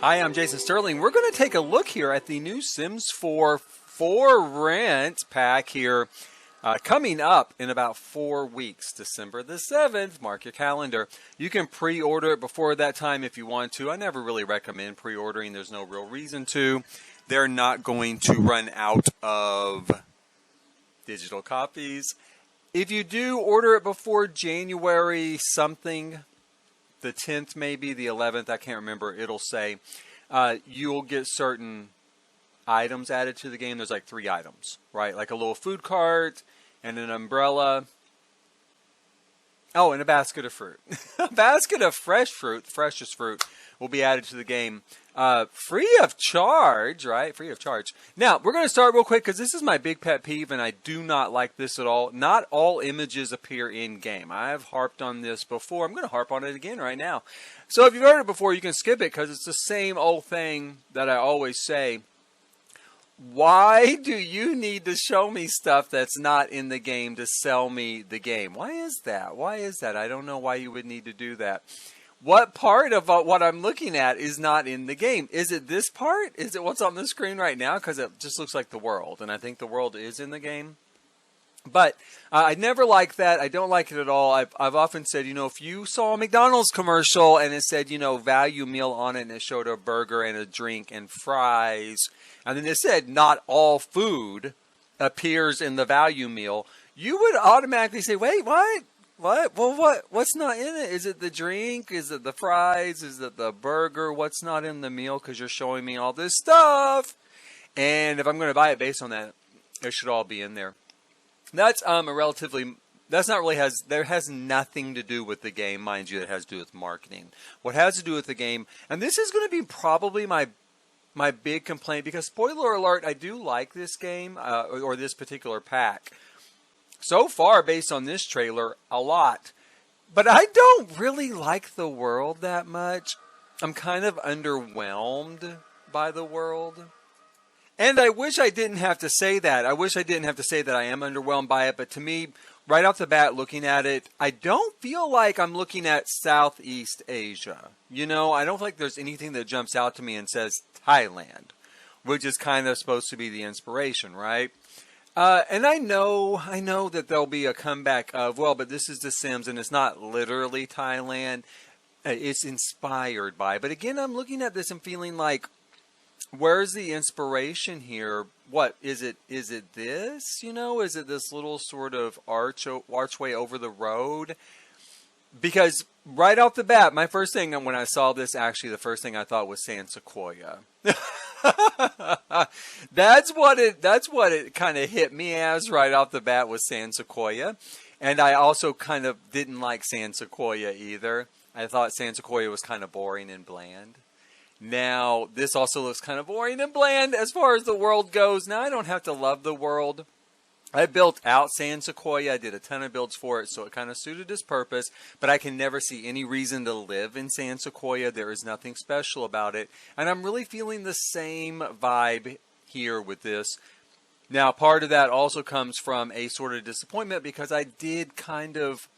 Hi, I'm Jason Sterling. We're going to take a look here at the new Sims 4 for Rent pack here coming up in about 4 weeks, December the 7th. Mark your calendar. You can pre-order it before that time if you want to. I never really recommend pre-ordering. There's no real reason to. They're not going to run out of digital copies. If you do order it before January something, the 10th maybe, the 11th, I can't remember, it'll say you'll get certain items added to the game. There's like 3 items, right? Like a little food cart and an umbrella. Oh, and a basket of fruit. A basket of fresh fruit, freshest fruit, will be added to the game. Free of charge, right? Free of charge. Now, we're going to start real quick because this is my big pet peeve and I do not like this at all. Not all images appear in-game. I've harped on this before. I'm going to harp on it again right now. So if you've heard it before, you can skip it because it's the same old thing that I always say. Why do you need to show me stuff that's not in the game to sell me the game? Why is that? Why is that? I don't know why you would need to do that. What part of what I'm looking at is not in the game? Is it this part? Is it what's on the screen right now? Because it just looks like the world, and I think the world is in the game. But I never like that. I don't like it at all. I've often said, you know, if you saw a McDonald's commercial and it said, you know, value meal on it and it showed a burger and a drink and fries, and then it said not all food appears in the value meal, you would automatically say, wait, what? What? Well, what's not in it? Is it the drink? Is it the fries? Is it the burger? What's not in the meal? Because you're showing me all this stuff. And if I'm going to buy it based on that, it should all be in there. That's there has nothing to do with the game, mind you. It has to do with marketing. What has to do with the game, and this is going to be probably my big complaint, because spoiler alert, I do like this game or this particular pack. So far, based on this trailer, a lot. But I don't really like the world that much. I'm kind of underwhelmed by the world. And I wish I didn't have to say that. I wish I didn't have to say that I am underwhelmed by it. But to me, right off the bat, looking at it, I don't feel like I'm looking at Southeast Asia. You know, I don't feel like there's anything that jumps out to me and says Thailand, which is kind of supposed to be the inspiration, right? And I know that there'll be a comeback of, well, but this is The Sims and it's not literally Thailand. It's inspired by. But again, I'm looking at this and feeling like, where's the inspiration here? What is it? Is it this? You know, is it this little sort of archway over the road? Because right off the bat, my first thing when I saw this, actually, the first thing I thought was San Sequoia. That's what it kind of hit me as right off the bat, was San Sequoia. And I also kind of didn't like San Sequoia either. I thought San Sequoia was kind of boring and bland. Now, this also looks kind of boring and bland as far as the world goes. Now, I don't have to love the world. I built out San Sequoia. I did a ton of builds for it, so it kind of suited its purpose. But I can never see any reason to live in San Sequoia. There is nothing special about it. And I'm really feeling the same vibe here with this. Now, part of that also comes from a sort of disappointment, because I did kind of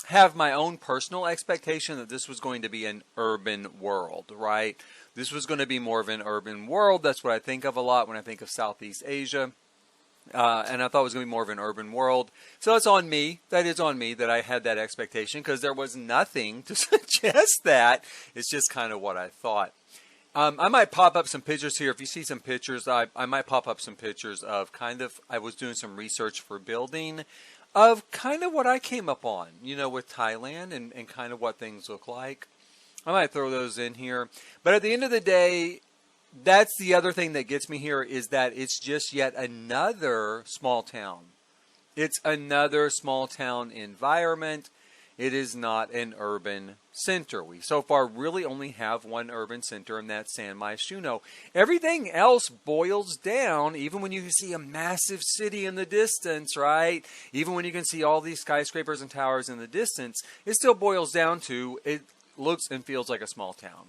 have my own personal expectation that this was going to be an urban world, right? This was going to be more of an urban world. That's what I think of a lot when I think of Southeast Asia. And I thought it was going to be more of an urban world. So that's on me. That is on me that I had that expectation, because there was nothing to suggest that. It's just kind of what I thought. I might pop up some pictures here. If you see some pictures, I might pop up some pictures of kind of, I was doing some research for building, of kind of what I came up on, you know, with Thailand and kind of what things look like. I might throw those in here. But at the end of the day, that's the other thing that gets me here, is that it's just yet another small town. It's another small town environment. It is not an urban center. We so far really only have one urban center, and that's San Myshuno. Everything else boils down, even when you can see a massive city in the distance, right? Even when you can see all these skyscrapers and towers in the distance, it still boils down to, it looks and feels like a small town.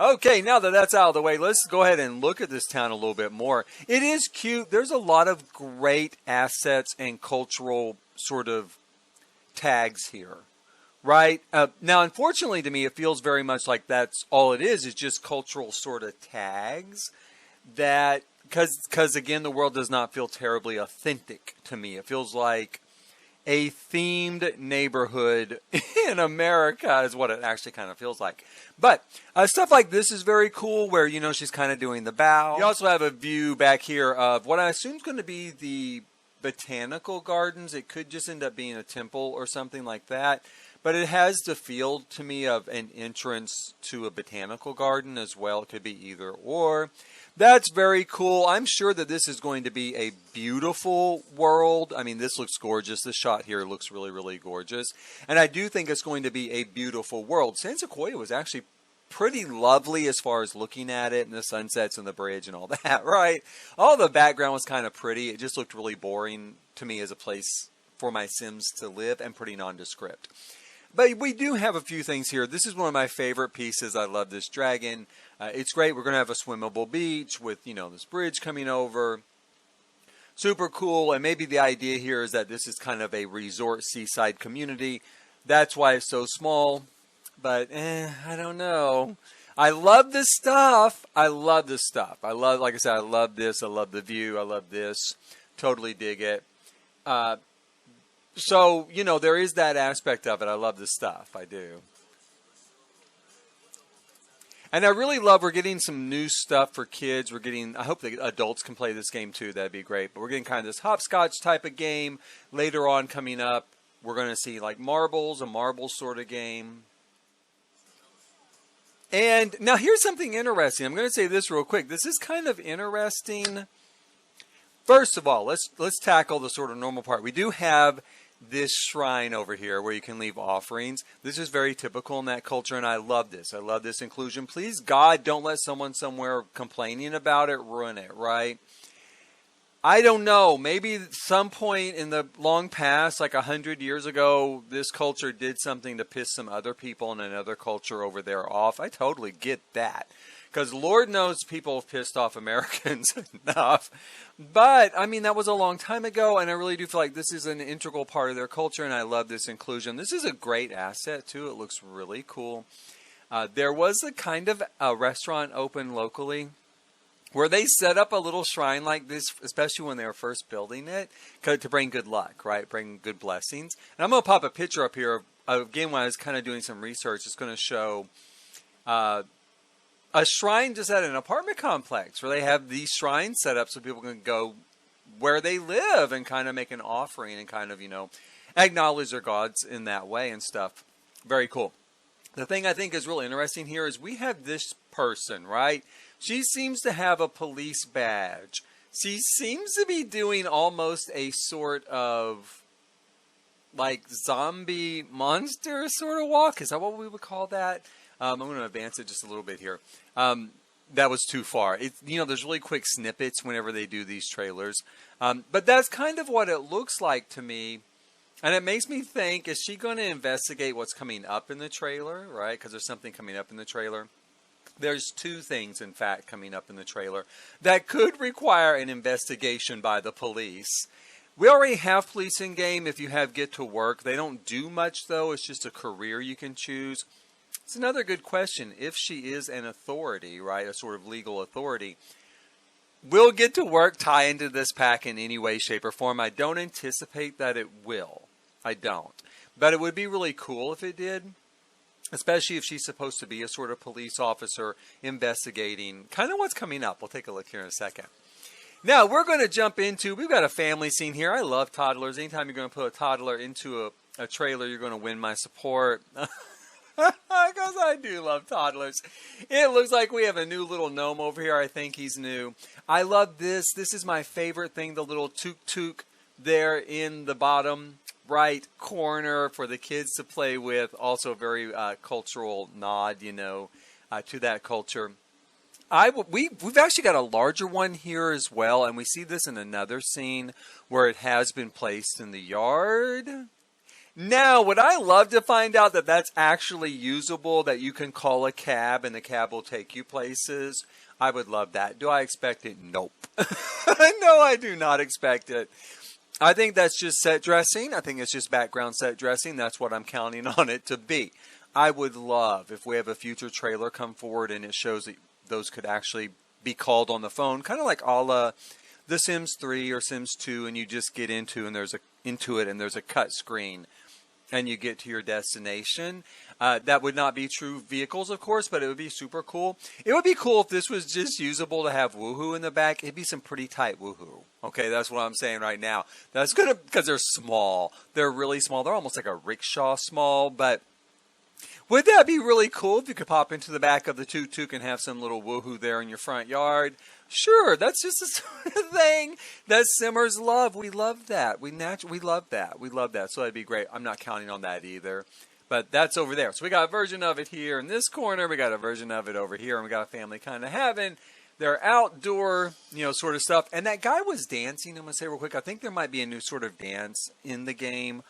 Okay, now that that's out of the way, let's go ahead and look at this town a little bit more. It is cute. There's a lot of great assets and cultural sort of tags here. right? Now, unfortunately to me, it feels very much like that's all it is just cultural sort of tags that, because again, the world does not feel terribly authentic to me. It feels like a themed neighborhood in America is what it actually kind of feels like. But stuff like this is very cool where, she's kind of doing the bow. You also have a view back here of what I assume is going to be the botanical gardens. It could just end up being a temple or something like that. But it has the feel to me of an entrance to a botanical garden as well. It could be either or. That's very cool. I'm sure that this is going to be a beautiful world. I mean, this looks gorgeous. This shot here looks really, really gorgeous. And I do think it's going to be a beautiful world. San Sequoia was actually pretty lovely as far as looking at it and the sunsets and the bridge and all that, right? All the background was kind of pretty. It just looked really boring to me as a place for my Sims to live and pretty nondescript. But we do have a few things here. This is one of my favorite pieces. I love this dragon. It's great. We're going to have a swimmable beach with, this bridge coming over. Super cool. And maybe the idea here is that this is kind of a resort seaside community. That's why it's so small. But, I don't know. I love this stuff. I love this stuff. Like I said, I love this. I love the view. I love this. Totally dig it. So, there is that aspect of it. I love this stuff. I do. And I really love we're getting some new stuff for kids. I hope the adults can play this game too. That'd be great. But we're getting kind of this hopscotch type of game later on coming up. We're going to see like marbles, a marble sort of game. And now here's something interesting. I'm going to say this real quick. This is kind of interesting. First of all, let's tackle the sort of normal part. We do have this shrine over here where you can leave offerings. This is very typical in that culture, and I love this. I love this inclusion. Please, God, don't let someone somewhere complaining about it ruin it, right? I don't know. Maybe at some point in the long past, like 100 years ago, this culture did something to piss some other people in another culture over there off. I totally get that. Because Lord knows people have pissed off Americans enough. But, I mean, that was a long time ago, and I really do feel like this is an integral part of their culture, and I love this inclusion. This is a great asset, too. It looks really cool. There was a kind of a restaurant open locally where they set up a little shrine like this, especially when they were first building it, to bring good luck, right? Bring good blessings. And I'm going to pop a picture up here. Again, when I was kind of doing some research, it's going to show a shrine just at an apartment complex where they have these shrines set up so people can go where they live and kind of make an offering and kind of, acknowledge their gods in that way and stuff. Very cool. The thing I think is real interesting here is we have this person, right? She seems to have a police badge. She seems to be doing almost a sort of like zombie monster sort of walk. Is that what we would call that? I'm going to advance it just a little bit here. That was too far. There's really quick snippets whenever they do these trailers. But that's kind of what it looks like to me. And it makes me think, is she going to investigate what's coming up in the trailer, right? Because there's something coming up in the trailer. There's two things, in fact, coming up in the trailer that could require an investigation by the police. We already have police in game if you have Get to Work. They don't do much, though. It's just a career you can choose. It's another good question. If she is an authority, right, a sort of legal authority, will Get to Work tie into this pack in any way, shape, or form? I don't anticipate that it will. I don't. But it would be really cool if it did, especially if she's supposed to be a sort of police officer investigating kind of what's coming up. We'll take a look here in a second. Now, we're going to jump into, we've got a family scene here. I love toddlers. Anytime you're going to put a toddler into a trailer, you're going to win my support. Because I do love toddlers. It looks like we have a new little gnome over here. I think he's new. I love this. This is my favorite thing, the little tuk-tuk there in the bottom right corner for the kids to play with. Also a very cultural nod, to that culture. We've actually got a larger one here as well, and we see this in another scene where it has been placed in the yard. Now, would I love to find out that that's actually usable, that you can call a cab and the cab will take you places? I would love that. Do I expect it? Nope. No, I do not expect it. I think that's just set dressing. I think it's just background set dressing. That's what I'm counting on it to be. I would love if we have a future trailer come forward and it shows that those could actually be called on the phone, kind of like a la The Sims 3 or Sims 2, and you just get into it and there's a cut screen and you get to your destination. That would not be true vehicles, of course, but it would be super cool. It would be cool if this was just usable to have woohoo in the back. It'd be some pretty tight woohoo. Okay, that's what I'm saying right now. That's gonna, because they're small. They're really small. They're almost like a rickshaw small, but would that be really cool if you could pop into the back of the tuk-tuk and have some little woohoo there in your front yard? Sure, that's just the sort of thing that Simmers love. We love that. We love that. We love that. So that'd be great. I'm not counting on that either. But that's over there. So we got a version of it here in this corner. We got a version of it over here. And we got a family kind of having their outdoor, sort of stuff. And that guy was dancing. I'm going to say real quick, I think there might be a new sort of dance in the game.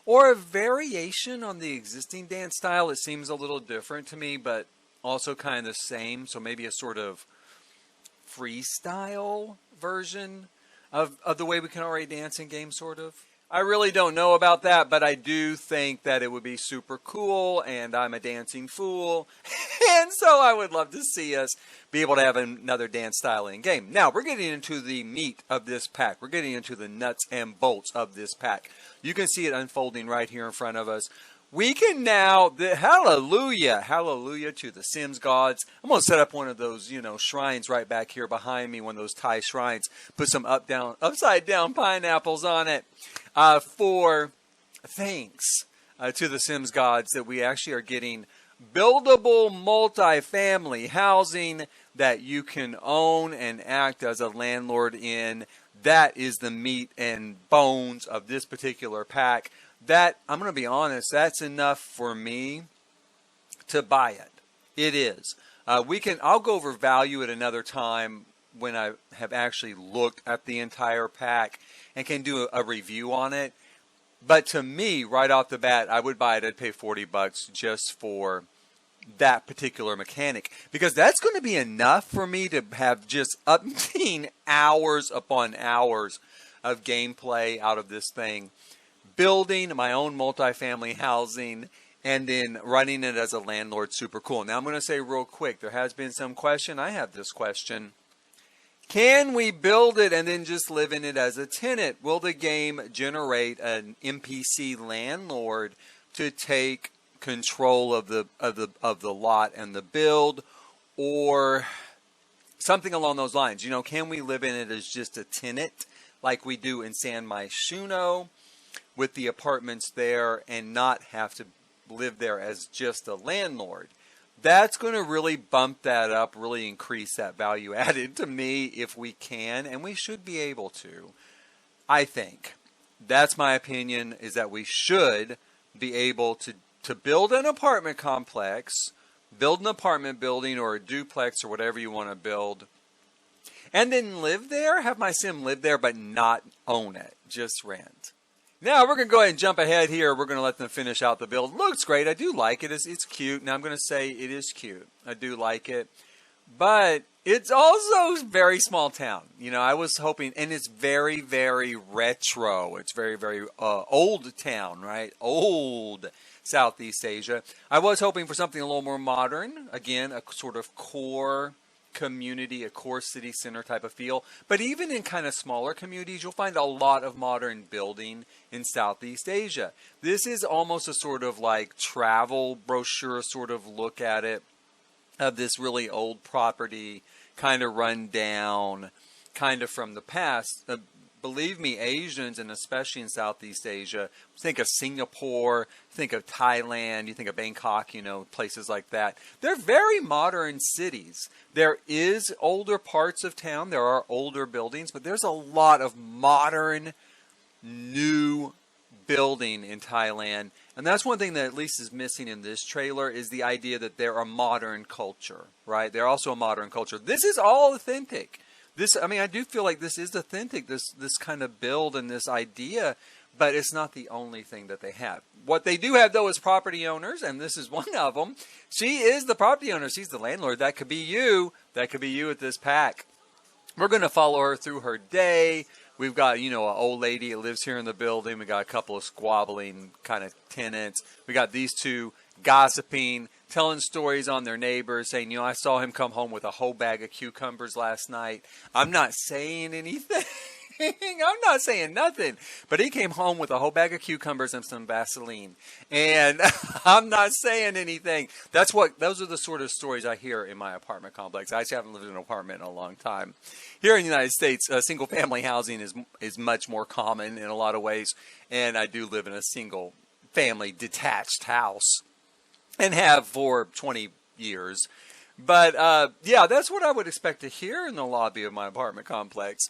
Or a variation on the existing dance style. It seems a little different to me, but also kind of the same. So maybe a sort of freestyle version of the way we can already dance in games, sort of. I really don't know about that, but I do think that it would be super cool, and I'm a dancing fool, and so I would love to see us be able to have another dance style in game. Now, we're getting into the meat of this pack. We're getting into the nuts and bolts of this pack. You can see it unfolding right here in front of us. We can now, hallelujah to the Sims gods. I'm going to set up one of those, shrines right back here behind me, one of those Thai shrines. Put some upside down pineapples on it for thanks to the Sims gods that we actually are getting buildable multifamily housing that you can own and act as a landlord in. That is the meat and bones of this particular pack. That, I'm going to be honest, that's enough for me to buy it. It is. I'll go over value at another time when I have actually looked at the entire pack and can do a review on it. But to me, right off the bat, I would buy it. I'd pay $40 just for that particular mechanic, because that's going to be enough for me to have just umpteen hours upon hours of gameplay out of this thing. Building my own multifamily housing and then running it as a landlord, super cool. Now I'm going to say real quick, there has been some question. I have this question. Can we build it and then just live in it as a tenant? Will the game generate an NPC landlord to take control of the lot and the build, or something along those lines? Can we live in it as just a tenant like we do in San Myshuno, with the apartments there, and not have to live there as just a landlord? That's going to really bump that up, really increase that value added to me if we can, and we should be able to. I think. That's my opinion, is that we should be able to build an apartment complex, build an apartment building or a duplex or whatever you want to build, and then live there, have my sim live there, but not own it, just rent. Now, we're going to go ahead and jump ahead here. We're going to let them finish out the build. Looks great. I do like it. It's cute. Now, I'm going to say it is cute. I do like it. But it's also very small town. I was hoping, and it's very, very retro. It's very, very old town, right? Old Southeast Asia. I was hoping for something a little more modern. Again, a sort of core community, a core city center type of feel. But even in kind of smaller communities, you'll find a lot of modern building in Southeast Asia. This is almost a sort of like travel brochure sort of look at it, of this really old property, kind of run down, kind of from the past. Believe me, Asians, and especially in Southeast Asia, think of Singapore, think of Thailand, you think of Bangkok, places like that. They're very modern cities. There is older parts of town. There are older buildings, but there's a lot of modern, new building in Thailand. And that's one thing that at least is missing in this trailer, is the idea that they're a modern culture, right? They're also a modern culture. This is all authentic. I do feel like this is authentic, this kind of build and this idea, but it's not the only thing that they have. What they do have, though, is property owners, and this is one of them. She is the property owner. She's the landlord. That could be you. That could be you at this pack. We're going to follow her through her day. We've got, an old lady that lives here in the building. We got a couple of squabbling kind of tenants. We got these two gossiping, telling stories on their neighbors, saying, I saw him come home with a whole bag of cucumbers last night. I'm not saying anything. I'm not saying nothing. But he came home with a whole bag of cucumbers and some Vaseline. And I'm not saying anything. Those are the sort of stories I hear in my apartment complex. I actually haven't lived in an apartment in a long time. Here in the United States, single family housing is much more common in a lot of ways. And I do live in a single family detached house and have for 20 years. But that's what I would expect to hear in the lobby of my apartment complex.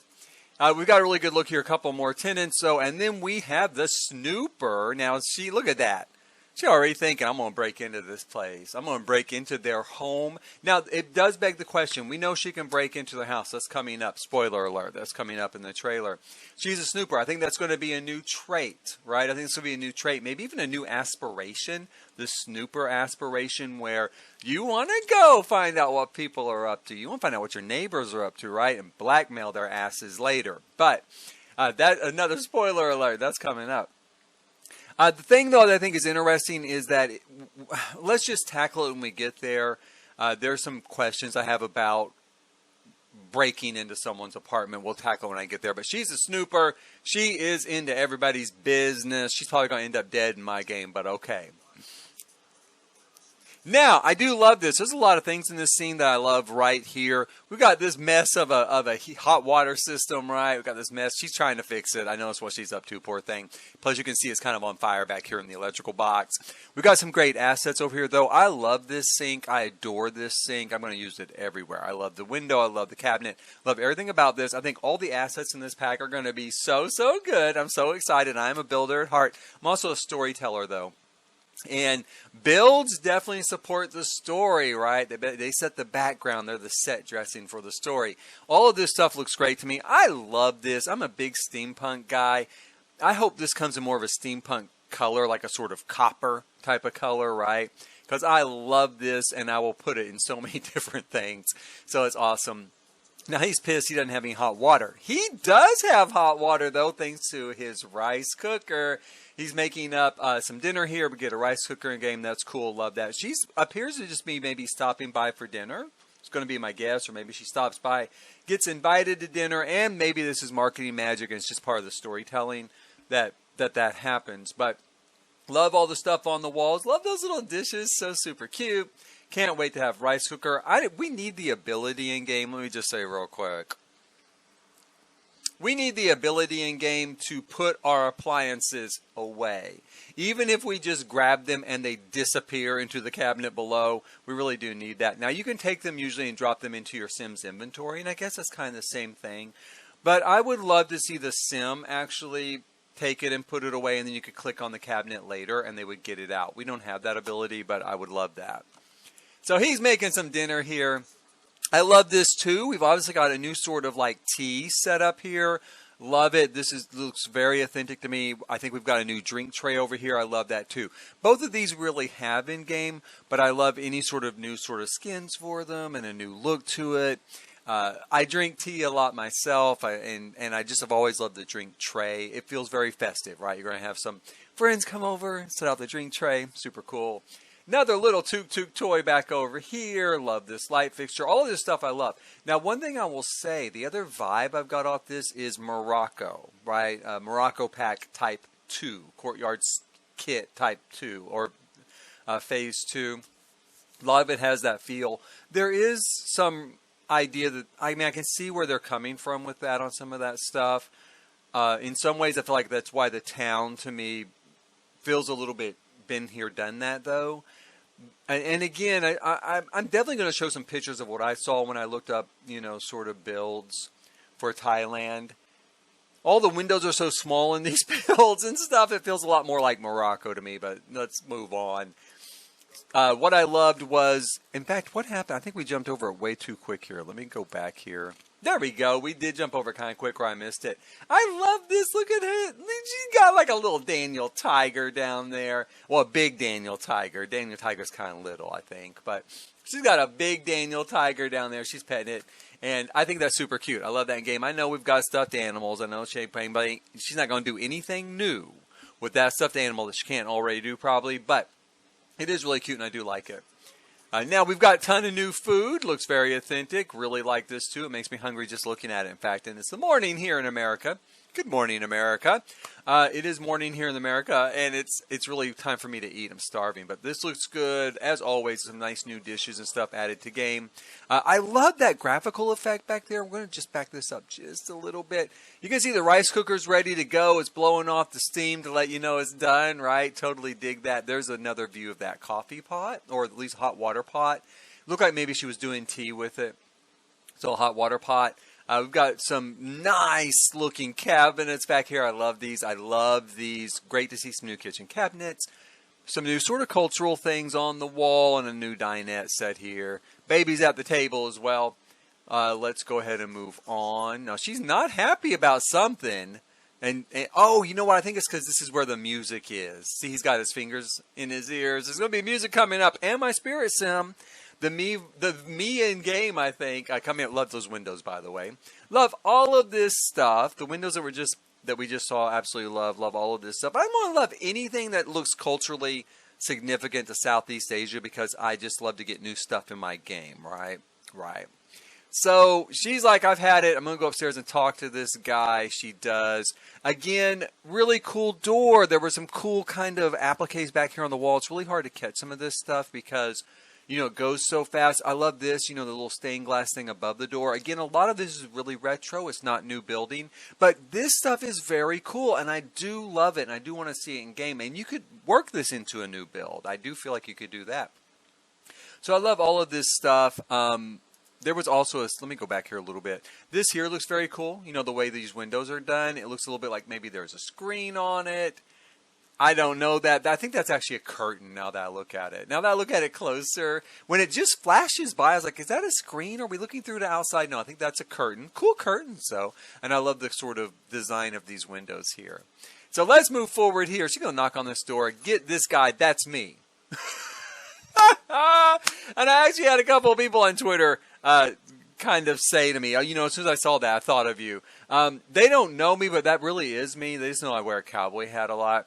We've got a really good look here, a couple more tenants. And then we have the snooper. Now, look at that. She's already thinking, I'm going to break into this place. I'm going to break into their home. Now, it does beg the question. We know she can break into the house. That's coming up. Spoiler alert. That's coming up in the trailer. She's a snooper. I think that's going to be a new trait, right? I think it's going to be a new trait, maybe even a new aspiration, the snooper aspiration, where you want to go find out what people are up to. You want to find out what your neighbors are up to, right? And blackmail their asses later. But another spoiler alert. That's coming up. The thing, though, that I think is interesting is that let's just tackle it when we get there. There's some questions I have about breaking into someone's apartment. We'll tackle when I get there. But she's a snooper. She is into everybody's business. She's probably going to end up dead in my game, but okay. Now, I do love this. There's a lot of things in this scene that I love right here. We've got this mess of a hot water system, right? We've got this mess. She's trying to fix it. I know that's what she's up to, poor thing. Plus, you can see it's kind of on fire back here in the electrical box. We've got some great assets over here, though. I love this sink. I adore this sink. I'm going to use it everywhere. I love the window. I love the cabinet. Love everything about this. I think all the assets in this pack are going to be so, so good. I'm so excited. I am a builder at heart. I'm also a storyteller, though. And builds definitely support the story, right? They set the background. They're the set dressing for the story. All of this stuff looks great to me. I love this. I'm a big steampunk guy. I hope this comes in more of a steampunk color, like a sort of copper type of color, right? Because I love this, and I will put it in so many different things. So it's awesome. Now, he's pissed he doesn't have any hot water. He does have hot water, though, thanks to his rice cooker. He's making up some dinner here. We get a rice cooker in game. That's cool. Love that. She appears to just be maybe stopping by for dinner. It's going to be my guess. Or maybe she stops by, gets invited to dinner, and maybe this is marketing magic and it's just part of the storytelling that happens. But love all the stuff on the walls. Love those little dishes. So super cute. Can't wait to have rice cooker. We need the ability in game. Let me just say real quick. We need the ability in game to put our appliances away. Even if we just grab them and they disappear into the cabinet below, we really do need that. Now, you can take them usually and drop them into your Sim's inventory, and I guess that's kind of the same thing. But I would love to see the Sim actually take it and put it away, and then you could click on the cabinet later and they would get it out. We don't have that ability, but I would love that. So he's making some dinner here. I love this too. We've obviously got a new sort of like tea set up here. Love it. Looks very authentic to me. I think we've got a new drink tray over here. I love that too. Both of these really have in game, but I love any sort of new sort of skins for them and a new look to it. I drink tea a lot myself, and I just have always loved the drink tray. It feels very festive, right? You're going to have some friends come over, set out the drink tray. Super cool. Another little Tuk Tuk toy back over here. Love this light fixture. All of this stuff I love. Now, one thing I will say, the other vibe I've got off this is Morocco, right? Morocco Pack Type 2, Courtyard Kit Type 2, or Phase 2. A lot of it has that feel. There is some idea that, I can see where they're coming from with that on some of that stuff. In some ways, I feel like that's why the town, to me, feels a little bit been here, done that, though. And again, I'm definitely going to show some pictures of what I saw when I looked up, sort of builds for Thailand. All the windows are so small in these builds and stuff. It feels a lot more like Morocco to me, but let's move on. What I loved was, in fact, what happened? I think we jumped over it way too quick here. Let me go back here. There we go. We did jump over kind of quick or I missed it. I love this. Look at it. She's got like a little Daniel tiger down there. Well, a big Daniel tiger. Daniel tiger's kind of little, I think. But she's got a big Daniel tiger down there. She's petting it. And I think that's super cute. I love that game. I know we've got stuffed animals. I know she's not going to do anything new with that stuffed animal that she can't already do probably. But it is really cute and I do like it. Now we've got a ton of new food. Looks very authentic. Really like this too. It makes me hungry just looking at it. In fact, and it's the morning here in America. Good morning, America. It is morning here in America, and it's really time for me to eat. I'm starving, but this looks good. As always, some nice new dishes and stuff added to game. I love that graphical effect back there. We're going to just back this up just a little bit. You can see the rice cooker's ready to go. It's blowing off the steam to let you know it's done, right? Totally dig that. There's another view of that coffee pot, or at least hot water pot. Looked like maybe she was doing tea with it. So a hot water pot. We've got some nice looking cabinets back here. I love these. I love these. Great to see some new kitchen cabinets. Some new sort of cultural things on the wall and a new dinette set here. Baby's at the table as well. Let's go ahead and move on. Now, she's not happy about something. And oh, you know what? I think it's because this is where the music is. See, he's got his fingers in his ears. There's going to be music coming up. And my spirit sim. The me in game, I think. I come in. Love those windows, by the way. Love all of this stuff. The windows that we just saw, absolutely love. Love all of this stuff. I want to love anything that looks culturally significant to Southeast Asia because I just love to get new stuff in my game. Right. So she's like, I've had it. I'm going to go upstairs and talk to this guy. She does. Again, really cool door. There were some cool kind of appliques back here on the wall. It's really hard to catch some of this stuff because it goes so fast. I love this, the little stained glass thing above the door. Again, a lot of this is really retro. It's not new building. But this stuff is very cool, and I do love it, and I do want to see it in game. And you could work this into a new build. I do feel like you could do that. So I love all of this stuff. There was also let me go back here a little bit. This here looks very cool. The way these windows are done. It looks a little bit like maybe there's a screen on it. I don't know that. I think that's actually a curtain now that I look at it. Now that I look at it closer, when it just flashes by, I was like, is that a screen? Are we looking through the outside? No, I think that's a curtain. Cool curtains, though. And I love the sort of design of these windows here. So let's move forward here. She's going to knock on this door. Get this guy. That's me. And I actually had a couple of people on Twitter kind of say to me, as soon as I saw that, I thought of you. They don't know me, but that really is me. They just know I wear a cowboy hat a lot.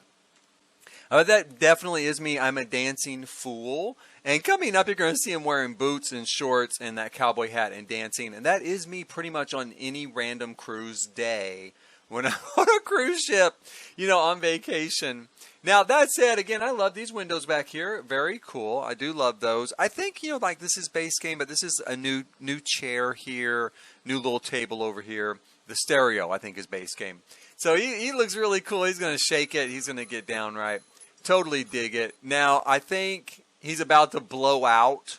That definitely is me. I'm a dancing fool. And coming up, you're going to see him wearing boots and shorts and that cowboy hat and dancing. And that is me pretty much on any random cruise day when I'm on a cruise ship, on vacation. Now, that said, again, I love these windows back here. Very cool. I do love those. I think, like this is base game, but this is a new chair here, new little table over here. The stereo, I think, is base game. So he looks really cool. He's going to shake it. He's going to get down right. Totally dig it. Now, I think he's about to blow out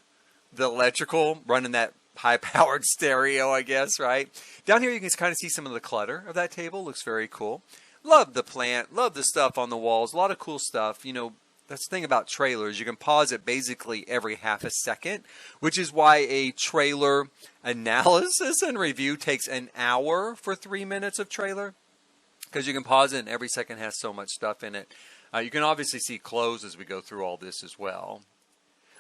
the electrical, running that high-powered stereo, I guess, right? Down here, you can kind of see some of the clutter of that table. Looks very cool. Love the plant. Love the stuff on the walls. A lot of cool stuff. That's the thing about trailers. You can pause it basically every half a second, which is why a trailer analysis and review takes an hour for 3 minutes of trailer, because you can pause it and every second has so much stuff in it. You can obviously see clothes as we go through all this as well.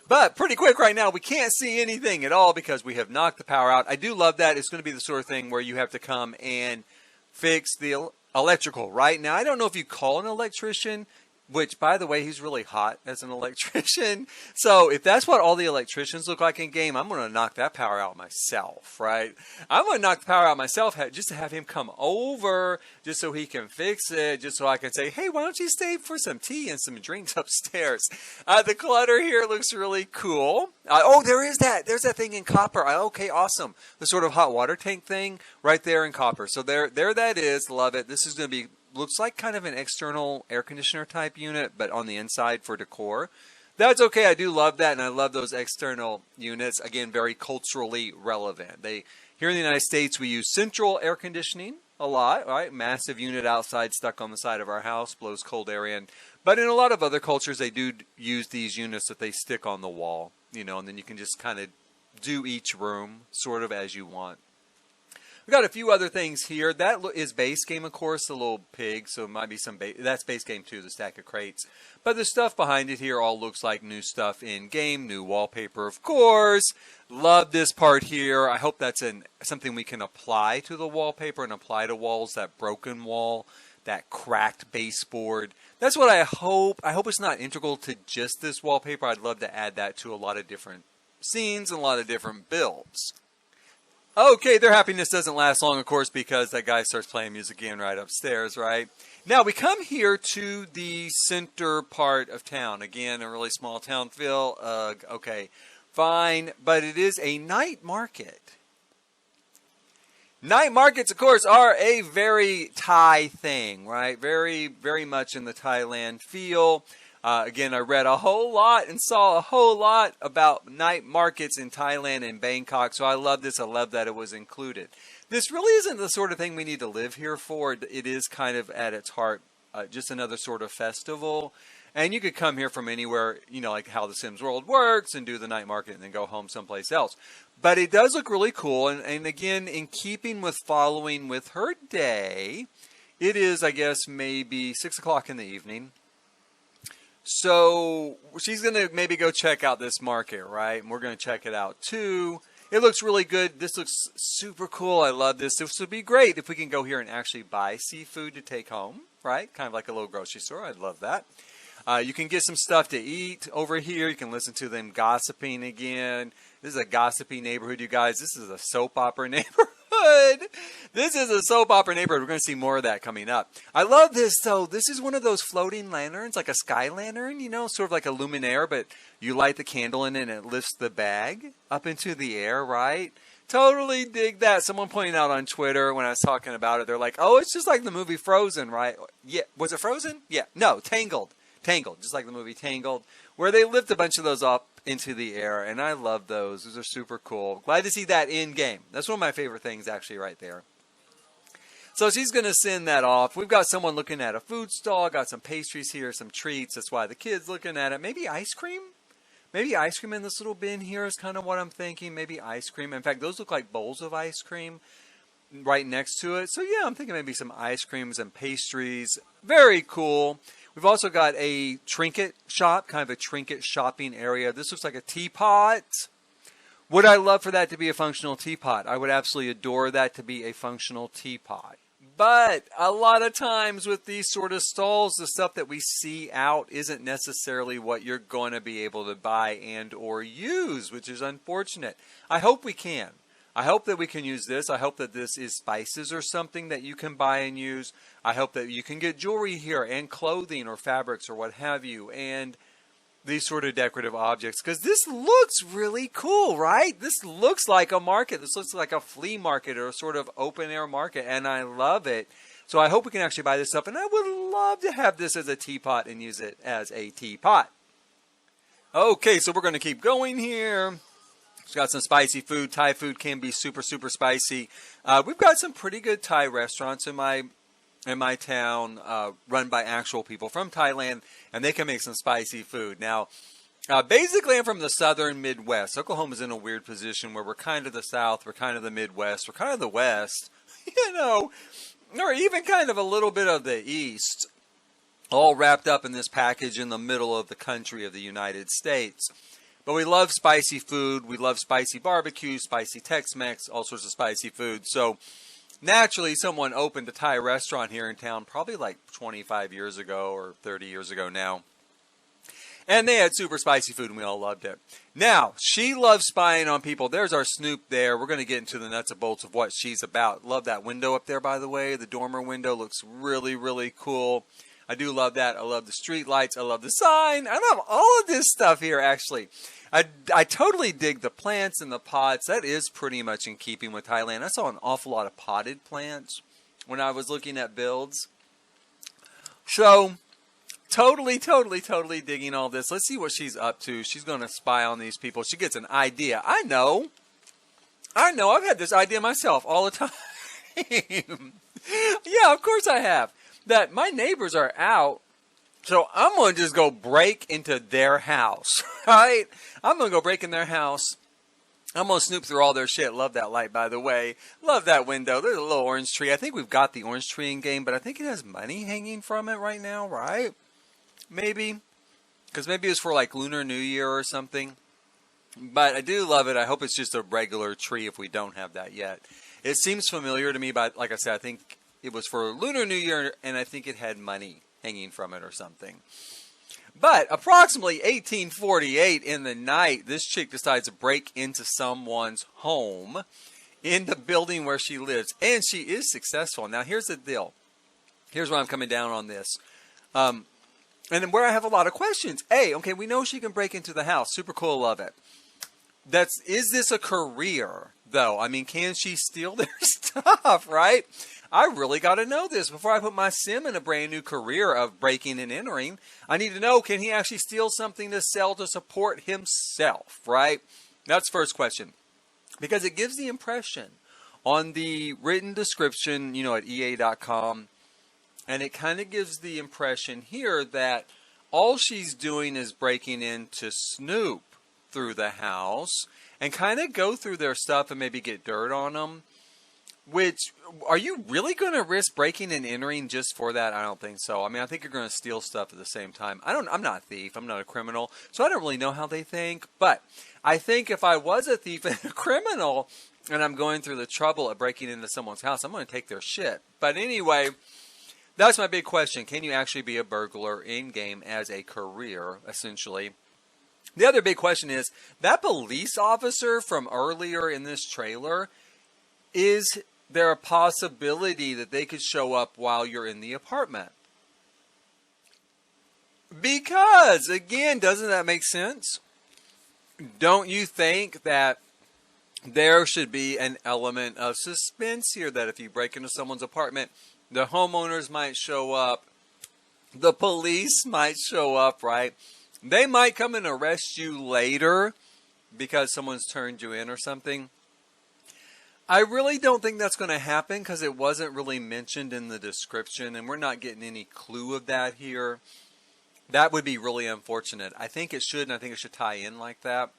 But pretty quick right now, we can't see anything at all because we have knocked the power out. I do love that. It's going to be the sort of thing where you have to come and fix the electrical, right? Now, I don't know if you call an electrician, which, by the way, he's really hot as an electrician. So if that's what all the electricians look like in game, I'm going to knock that power out myself, right? I'm going to knock the power out myself just to have him come over, just so he can fix it, just so I can say, hey, why don't you stay for some tea and some drinks upstairs? The clutter here looks really cool. Oh, there is that. There's that thing in copper. Okay, awesome. The sort of hot water tank thing right there in copper. So there that is. Love it. This is going to be, looks like kind of an external air conditioner type unit, but on the inside for decor. That's okay. I do love that, and I love those external units. Again, very culturally relevant. Here in the United States, we use central air conditioning a lot, right? Massive unit outside stuck on the side of our house, blows cold air in. But in a lot of other cultures, they do use these units that they stick on the wall, and then you can just kind of do each room sort of as you want. We've got a few other things here. That is base game, of course, the little pig. So it might be that's base game too, the stack of crates. But the stuff behind it here all looks like new stuff in game, new wallpaper, of course. Love this part here. I hope that's something we can apply to the wallpaper and apply to walls. That broken wall, that cracked baseboard. That's what I hope. I hope it's not integral to just this wallpaper. I'd love to add that to a lot of different scenes and a lot of different builds. Okay, their happiness doesn't last long, of course, because that guy starts playing music again right upstairs, right? Now, we come here to the center part of town. Again, a really small town feel. Okay, fine. But it is a night market. Night markets, of course, are a very Thai thing, right? Very, very much in the Thailand feel. Again, I read a whole lot and saw a whole lot about night markets in Thailand and Bangkok, so I love this. I love that it was included. This really isn't the sort of thing we need to live here for. It is kind of at its heart just another sort of festival. And you could come here from anywhere, like how the Sims World works, and do the night market and then go home someplace else. But it does look really cool. And again, in keeping with following with her day, it is, I guess, maybe 6 o'clock in the evening. So she's going to maybe go check out this market, right? And we're going to check it out too. It looks really good. This looks super cool. I love this. This would be great if we can go here and actually buy seafood to take home, right? Kind of like a little grocery store. I'd love that. You can get some stuff to eat over here. You can listen to them gossiping again. This is a gossipy neighborhood, you guys. This is a soap opera neighborhood. This is a soap opera neighborhood. We're going to see more of that coming up. I love this, though. This is one of those floating lanterns, like a sky lantern, sort of like a luminaire, but you light the candle in it and it lifts the bag up into the air, right? Totally dig that. Someone pointed out on Twitter when I was talking about it, they're like, oh, it's just like the movie Frozen, right? Yeah. Was it Frozen? Yeah. No, Tangled. Tangled, just like the movie Tangled, where they lift a bunch of those up into the air, and I love those. Those are super cool. Glad to see that in game. That's one of my favorite things, actually, right there. So she's going to send that off. We've got someone looking at a food stall, got some pastries here, some treats. That's why the kid's looking at it. Maybe ice cream? Maybe ice cream in this little bin here is kind of what I'm thinking. Maybe ice cream. In fact, those look like bowls of ice cream right next to it. So yeah, I'm thinking maybe some ice creams and pastries. Very cool. We've also got a trinket shop, kind of a trinket shopping area. This looks like a teapot. Would I love for that to be a functional teapot? I would absolutely adore that to be a functional teapot. But a lot of times with these sort of stalls, the stuff that we see out isn't necessarily what you're going to be able to buy and or use, which is unfortunate. I hope we can. I hope that we can use this. I hope that this is spices or something that you can buy and use. I hope that you can get jewelry here and clothing or fabrics or what have you and these sort of decorative objects, because this looks really cool, right? This looks like a market. This looks like a flea market or a sort of open air market, and I love it. So I hope we can actually buy this stuff, and I would love to have this as a teapot and use it as a teapot. Okay, so we're going to keep going here. We've got some spicy food. Thai food can be super, super spicy. We've got some pretty good Thai restaurants in my town run by actual people from Thailand, and they can make some spicy food. Now, basically, I'm from the southern Midwest. Oklahoma's in a weird position where we're kind of the South, we're kind of the Midwest, we're kind of the West, or even kind of a little bit of the East, all wrapped up in this package in the middle of the country of the United States. But we love spicy food. We love spicy barbecue, spicy Tex-Mex, all sorts of spicy food. So naturally, someone opened a Thai restaurant here in town probably like 25 years ago or 30 years ago now. And they had super spicy food, and we all loved it. Now, she loves spying on people. There's our Snoop there. We're going to get into the nuts and bolts of what she's about. Love that window up there, by the way. The dormer window looks really, really cool. I do love that. I love the street lights. I love the sign. I love all of this stuff here, actually. I totally dig the plants and the pots. That is pretty much in keeping with Thailand. I saw an awful lot of potted plants when I was looking at builds. So, totally digging all this. Let's see what she's up to. She's going to spy on these people. She gets an idea. I know. I've had this idea myself all the time. Yeah, of course I have. That my neighbors are out So I'm going to just go break into their house, right? I'm going to go break in their house. I'm going to snoop through all their shit. Love that light, by the way. Love that window. There's a little orange tree. I think we've got the orange tree in game, but I think it has money hanging from it right now, right? Maybe. Because maybe it's for like Lunar New Year or something. But I do love it. I hope it's just a regular tree if we don't have that yet. It seems familiar to me, but like I said, I think it was for Lunar New Year, and I think it had money hanging from it or something. But approximately 1848 in the night, this chick decides to break into someone's home in the building where she lives. And she is successful. Now, here's the deal. Here's where I'm coming down on this. And then where I have a lot of questions. A, okay, we know she can break into the house. Super cool, love it. Is this a career, though? I mean, can she steal their stuff, right? I really got to know this before I put my sim in a brand new career of breaking and entering. I need to know, can he actually steal something to sell to support himself, right? That's the first question. Because it gives the impression on the written description, at EA.com, and it kind of gives the impression here that all she's doing is breaking in to snoop through the house and kind of go through their stuff and maybe get dirt on them. Which, are you really going to risk breaking and entering just for that? I don't think so. I mean, I think you're going to steal stuff at the same time. I'm not a thief. I'm not a criminal. So I don't really know how they think. But I think if I was a thief and a criminal and I'm going through the trouble of breaking into someone's house, I'm going to take their shit. But anyway, that's my big question. Can you actually be a burglar in-game as a career, essentially? The other big question is, that police officer from earlier in this trailer, is there a possibility that they could show up while you're in the apartment? Because, again, doesn't that make sense? Don't you think that there should be an element of suspense here, that if you break into someone's apartment, the homeowners might show up, the police might show up, right? They might come and arrest you later because someone's turned you in or something. I really don't think that's going to happen because it wasn't really mentioned in the description, and we're not getting any clue of that here. That would be really unfortunate. I think it should, and I think it should tie in like that.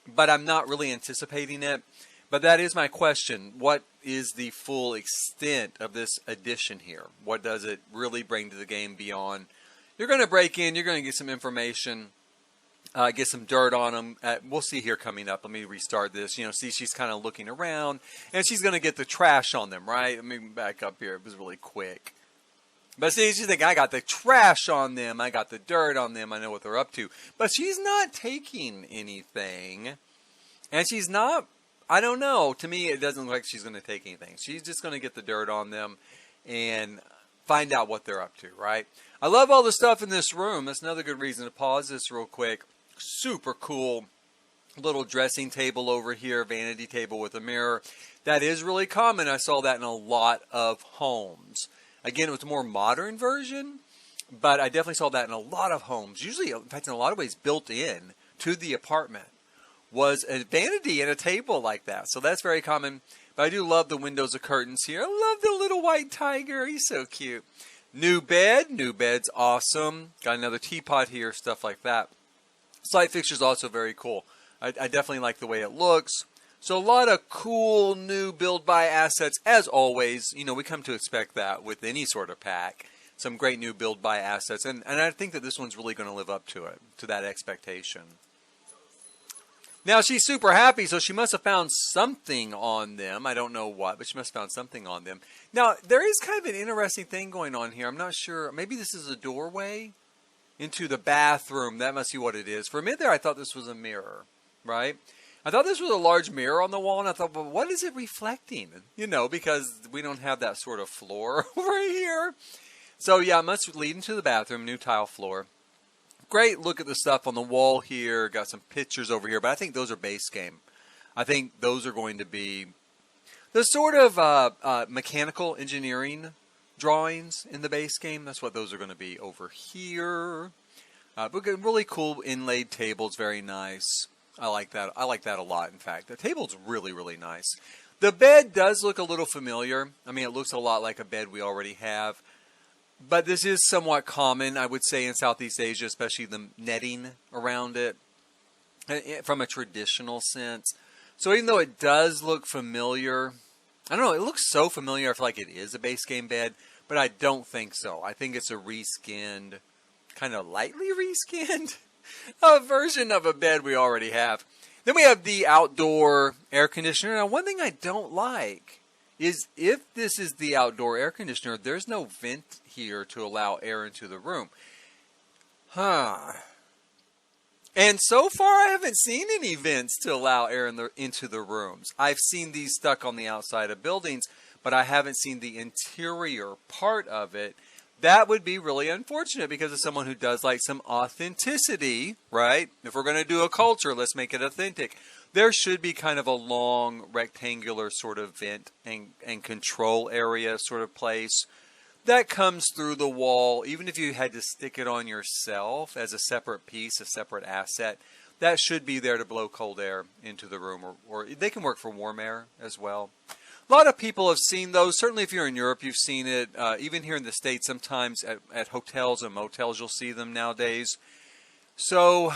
But I'm not really anticipating it. But that is my question. What is the full extent of this addition here? What does it really bring to the game beyond? You're going to break in, you're going to get some information. Get some dirt on them. We'll see here coming up. Let me restart this. See, she's kind of looking around, and she's going to get the trash on them, right? Let me back up here. It was really quick. But see, she's thinking, I got the trash on them. I got the dirt on them. I know what they're up to. But she's not taking anything. And she's not, I don't know. To me, it doesn't look like she's going to take anything. She's just going to get the dirt on them and find out what they're up to, right? I love all the stuff in this room. That's another good reason to pause this real quick. Super cool little dressing table over here, vanity table with a mirror. That is really common. I saw that in a lot of homes. Again, it was a more modern version, but I definitely saw that in a lot of homes. Usually, in fact, in a lot of ways, built in to the apartment was a vanity and a table like that. So that's very common. But I do love the windows of curtains here. I love the little white tiger. He's so cute. New bed. New bed's awesome. Got another teapot here, stuff like that. Side fixture's also very cool. I definitely like the way it looks. So a lot of cool new build-buy assets. As always, we come to expect that with any sort of pack. Some great new build-buy assets. And I think that this one's really going to live up to it, to that expectation. Now, she's super happy, so she must have found something on them. I don't know what, but she must have found something on them. Now, there is kind of an interesting thing going on here. I'm not sure. Maybe this is a doorway into the bathroom. That must be what it is. For a minute there, I thought this was a mirror, right? I thought this was a large mirror on the wall, and I thought, well, what is it reflecting? Because we don't have that sort of floor over here. So, yeah, it must lead into the bathroom, new tile floor. Great look at the stuff on the wall here. Got some pictures over here, but I think those are base game. I think those are going to be the sort of mechanical engineering drawings in the base game. That's what those are going to be over here. But really cool inlaid tables, very nice. I like that. I like that a lot, in fact. The table's really, really nice. The bed does look a little familiar. I mean, it looks a lot like a bed we already have. But this is somewhat common, I would say, in Southeast Asia, especially the netting around it from a traditional sense. So even though it does look familiar, I don't know, it looks so familiar, I feel like it is a base game bed, but I don't think so. I think it's a reskinned, kind of lightly reskinned a version of a bed we already have. Then we have the outdoor air conditioner. Now, one thing I don't like is if this is the outdoor air conditioner, there's no vent here to allow air into the room. And so far, I haven't seen any vents to allow air into the rooms. I've seen these stuck on the outside of buildings, but I haven't seen the interior part of it. That would be really unfortunate because of someone who does like some authenticity, right? If we're going to do a culture, let's make it authentic. There should be kind of a long rectangular sort of vent and control area sort of place that comes through the wall. Even if you had to stick it on yourself as a separate piece, a separate asset, that should be there to blow cold air into the room, or they can work for warm air as well. A lot of people have seen those. Certainly if you're in Europe, you've seen it. Even here in the States, sometimes at hotels and motels, you'll see them nowadays. So,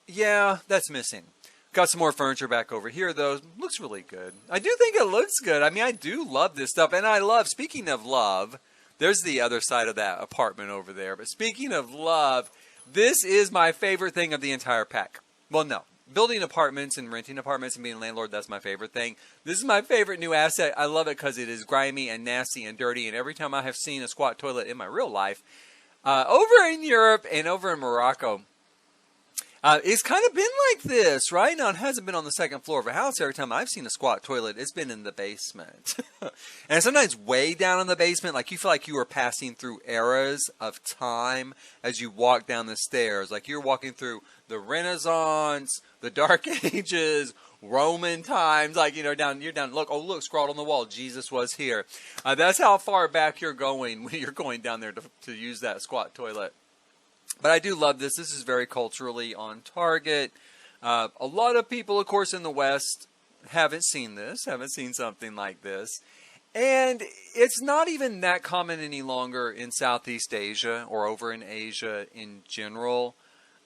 yeah, that's missing. Got some more furniture back over here, though. Looks really good. I do think it looks good. I mean, I do love this stuff. And I love, speaking of love, there's the other side of that apartment over there. But speaking of love, this is my favorite thing of the entire pack. Well, no. Building apartments and renting apartments and being a landlord, that's my favorite thing. This is my favorite new asset. I love it because it is grimy and nasty and dirty. And every time I have seen a squat toilet in my real life, over in Europe and over in Morocco, it's kind of been like this, right? Now, it hasn't been on the second floor of a house. Every time I've seen a squat toilet, it's been in the basement. And sometimes way down in the basement, like you feel like you are passing through eras of time as you walk down the stairs. Like you're walking through the Renaissance, the Dark Ages, Roman times. Like, you're down, look, scrawled on the wall, Jesus was here. That's how far back you're going when you're going down there to use that squat toilet. But I do love this. This is very culturally on target. A lot of people, of course, in the West haven't seen this, haven't seen something like this. And it's not even that common any longer in Southeast Asia or over in Asia in general.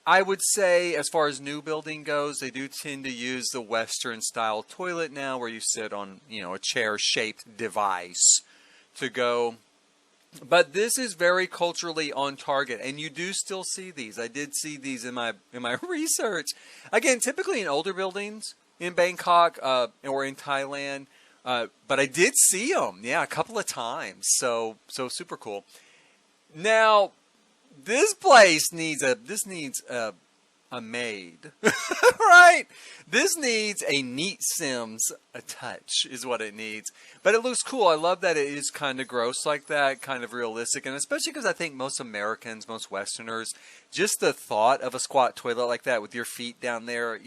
I would say, as far as new building goes, they do tend to use the Western-style toilet now where you sit on, a chair-shaped device to go. But this is very culturally on target, and you do still see these. I did see these in my research. Again, typically in older buildings in Bangkok or in Thailand, but I did see them, a couple of times. So super cool. Now, this place needs a maid, right? This needs a neat Sims a touch is what it needs. But it looks cool. I love that it is kind of gross like that, kind of realistic. And especially because I think most Americans, most Westerners, just the thought of a squat toilet like that with your feet down there,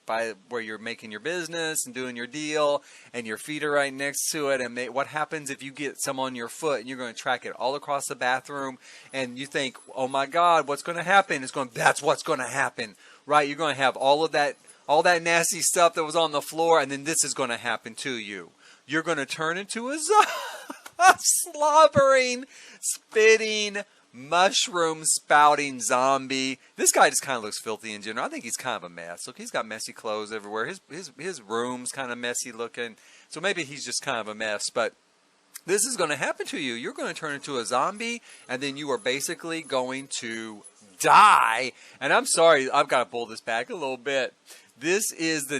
by where you're making your business and doing your deal, and your feet are right next to it. And what happens if you get some on your foot and you're going to track it all across the bathroom, and you think, oh my God, what's going to happen? That's what's going to happen, right? You're going to have all that nasty stuff that was on the floor, and then this is going to happen to you. You're going to turn into a slobbering, spitting, mushroom spouting zombie. This guy just kind of looks filthy in general. I think he's kind of a mess. Look, he's got messy clothes everywhere. His room's kind of messy looking. So maybe he's just kind of a mess. But this is going to happen to you. You're going to turn into a zombie, and then you are basically going to die. And I'm sorry, I've got to pull this back a little bit. This is the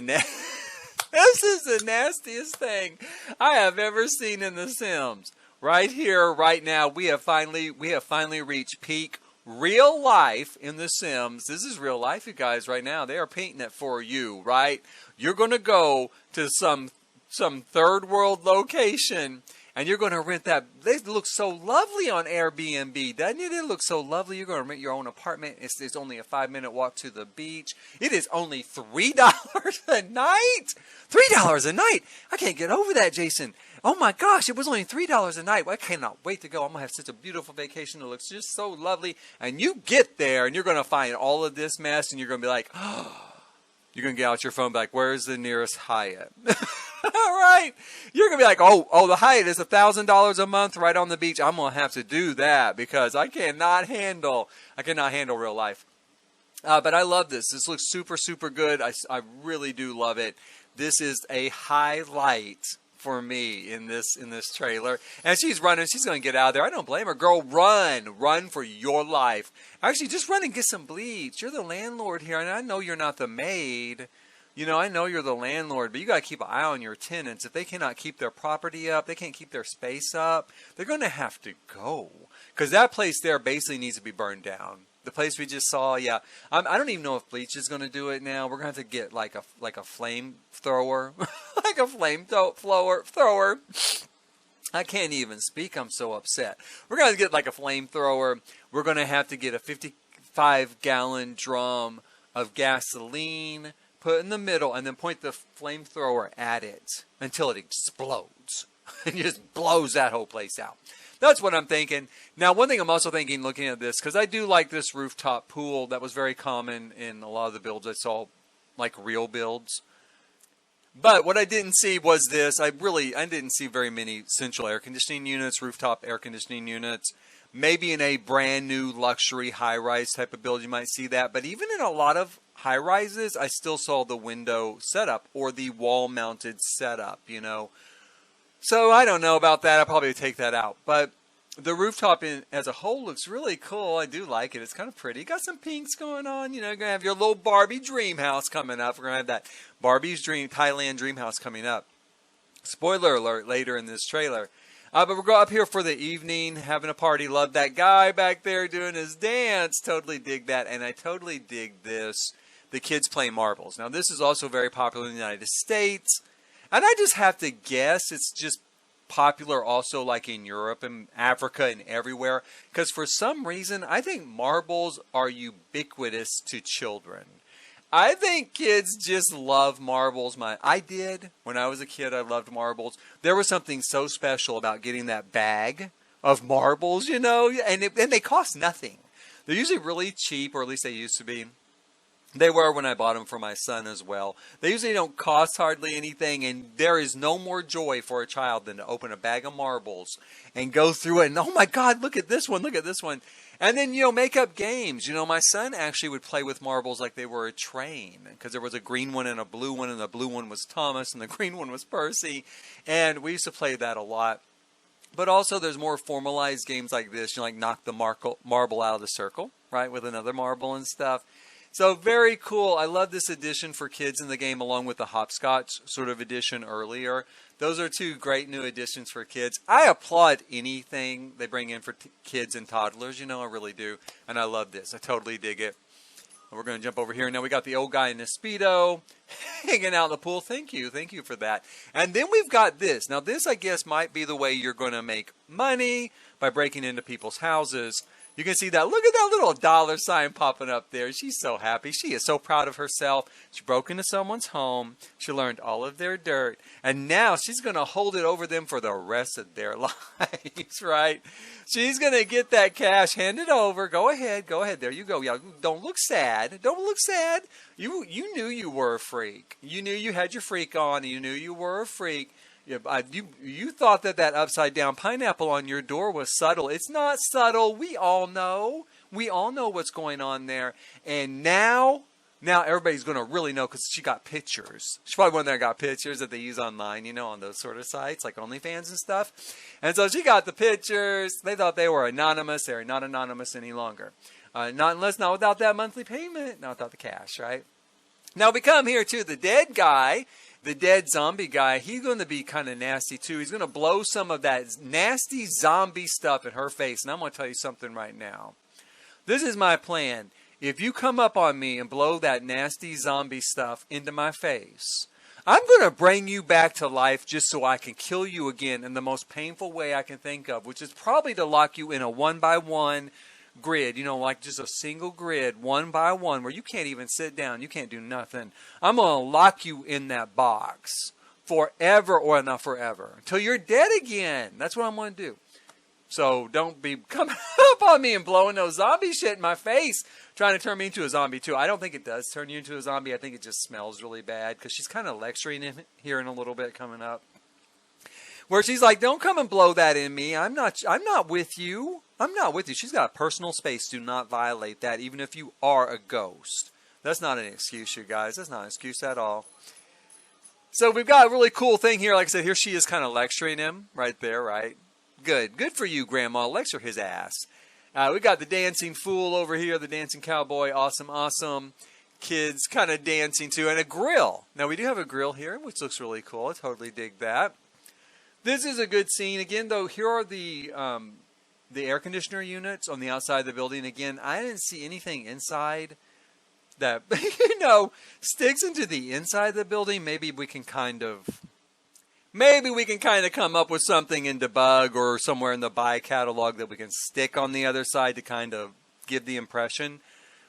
nastiest thing I have ever seen in The Sims. Right here, right now, we have finally reached peak real life in The Sims. This is real life, you guys, right now. They are painting it for you, right? You're going to go to some third world location, and you're going to rent that. They look so lovely on Airbnb, doesn't it? It looks so lovely. You're going to rent your own apartment. It's only a 5-minute walk to the beach. It is only $3 a night. $3 a night. I can't get over that, Jason. Oh my gosh, it was only $3 a night. Well, I cannot wait to go. I'm going to have such a beautiful vacation. It looks just so lovely. And you get there, and you're going to find all of this mess, and you're going to be like, oh, you're going to get out your phone and be like, where's the nearest Hyatt? Right? You're gonna be like, oh, the Hyatt is $1,000 a month right on the beach. I'm gonna have to do that because I cannot handle real life. But I love this. This looks super, super good. I really do love it. This is a highlight for me in this trailer. And she's running. She's going to get out of there. I don't blame her. Girl, run for your life. Actually, just run and get some bleach. You're the landlord here, and I know you're not the maid. You know, I know you're the landlord, but you got to keep an eye on your tenants. If they cannot keep their property up, they can't keep their space up, they're going to have to go. Because that place there basically needs to be burned down. The place we just saw, yeah. I don't even know if bleach is going to do it now. We're going to have to get like a flamethrower. Like a flamethrower. I can't even speak. I'm so upset. We're going to get like a flamethrower. We're going to have to get a 55-gallon drum of gasoline, put in the middle, and then point the flamethrower at it until it explodes. And just blows that whole place out. That's what I'm thinking. Now, one thing I'm also thinking, looking at this, because I do like this rooftop pool. That was very common in a lot of the builds I saw, like real builds. But what I didn't see was this. I didn't see very many central air conditioning units, rooftop air conditioning units. Maybe in a brand new luxury high-rise type of build, you might see that. But even in a lot of high-rises, I still saw the window setup or the wall-mounted setup, you know. So I don't know about that. I'll probably take that out. But the rooftop as a whole looks really cool. I do like it. It's kind of pretty. Got some pinks going on. You know, you're going to have your little Barbie dream house coming up. We're going to have that Thailand dream house coming up. Spoiler alert later in this trailer. But we're going up here for the evening, having a party. Love that guy back there doing his dance. Totally dig that. And I totally dig this. The kids play marbles. Now, this is also very popular in the United States. And I just have to guess it's just popular also like in Europe and Africa and everywhere. Because for some reason, I think marbles are ubiquitous to children. I think kids just love marbles. I did. When I was a kid, I loved marbles. There was something so special about getting that bag of marbles, you know. And they cost nothing. They're usually really cheap, or at least they used to be. They were when I bought them for my son as well. They usually don't cost hardly anything, and there is no more joy for a child than to open a bag of marbles and go through it. And oh my God, look at this one, look at this one. And then, you know, make up games. You know, my son actually would play with marbles like they were a train, because there was a green one and a blue one, and the blue one was Thomas, and the green one was Percy. And we used to play that a lot. But also there's more formalized games like this. You know, like knock the marble out of the circle, right, with another marble and stuff. So very cool. I love this addition for kids in the game, along with the hopscotch sort of addition earlier. Those are two great new additions for kids. I applaud anything they bring in for kids and toddlers. You know, I really do. And I love this. I totally dig it. We're going to jump over here. Now we got the old guy in his Speedo hanging out in the pool. Thank you. Thank you for that. And then we've got this. Now this, I guess, might be the way you're going to make money by breaking into people's houses. You can see that. Look at that little dollar sign popping up there. She's so happy. She is so proud of herself. She broke into someone's home. She learned all of their dirt. And now she's going to hold it over them for the rest of their lives, right? She's going to get that cash, hand it over. Go ahead. Go ahead. There you go. Yeah, don't look sad. Don't look sad. You knew you were a freak. You knew you had your freak on. You knew you were a freak. You thought that upside down pineapple on your door was subtle. It's not subtle. We all know. We all know what's going on there. And now everybody's going to really know, because she got pictures. She's probably one that got pictures that they use online, you know, on those sort of sites like OnlyFans and stuff. And so she got the pictures. They thought they were anonymous. They're not anonymous any longer. Not without that monthly payment. Not without the cash, right? Now we come here to the dead guy. The dead zombie guy, he's going to be kind of nasty too. He's going to blow some of that nasty zombie stuff in her face. And I'm going to tell you something right now. This is my plan. If you come up on me and blow that nasty zombie stuff into my face, I'm going to bring you back to life just so I can kill you again in the most painful way I can think of, which is probably to lock you in a 1-by-1 grid, you know, like just a single grid, 1 by 1, where you can't even sit down, you can't do nothing. I'm going to lock you in that box forever, or not forever, until you're dead again. That's what I'm going to do. So don't be coming up on me and blowing no zombie shit in my face, trying to turn me into a zombie too. I don't think it does turn you into a zombie. I think it just smells really bad because she's kind of lecturing him here in a little bit coming up, where she's like, "Don't come and blow that in me. I'm not with you. I'm not with you." She's got a personal space. Do not violate that, even if you are a ghost. That's not an excuse, you guys. That's not an excuse at all. So we've got a really cool thing here. Like I said, here she is kind of lecturing him right there, right? Good for you, Grandma. Lecture his ass. We got the dancing fool over here, the dancing cowboy. Awesome. Kids kind of dancing too, and a grill. Now we do have a grill here, which looks really cool. I totally dig that. This is a good scene. Again, though, here are the air conditioner units on the outside of the building. Again, I didn't see anything inside that sticks into the inside of the building. Maybe we can kind of come up with something in debug or somewhere in the buy catalog that we can stick on the other side to kind of give the impression.